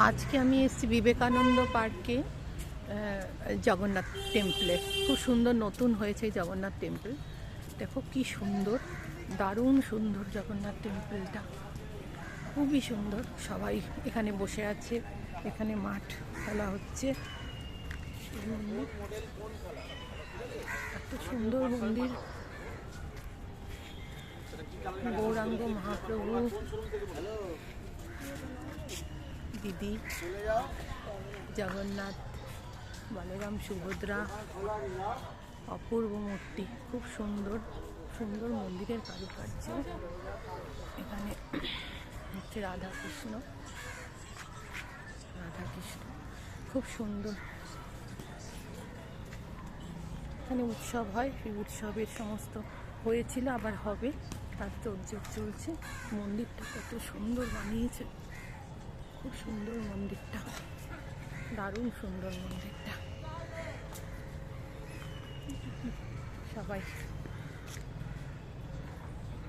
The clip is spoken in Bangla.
আজকে আমি এসেছি বিবেকানন্দ পার্কে, জগন্নাথ টেম্পলে। খুব সুন্দর নতুন হয়েছে জগন্নাথ টেম্পল। দেখো কি সুন্দর, দারুণ সুন্দর জগন্নাথ টেম্পলটা, খুবই সুন্দর। সবাই এখানে বসে আছে, এখানে মাঠ খেলা হচ্ছে। এত সুন্দর মন্দির, গৌরাঙ্গ মহাপ্রভু, দিদি, জগন্নাথ, বলরাম, সুভদ্রা, অপূর্ব মূর্তি, খুব সুন্দর সুন্দর মন্দিরের কারুকার্য। এখানে হচ্ছে রাধাকৃষ্ণ, খুব সুন্দর। এখানে উৎসব হয়, সেই উৎসবের সমস্ত হয়েছিল, আবার হবে, তার তোড়জোড় চলছে। মন্দিরটা কত সুন্দর বানিয়েছে, খুব সুন্দর মন্দিরটা, দারুণ সুন্দর মন্দিরটা। সবাই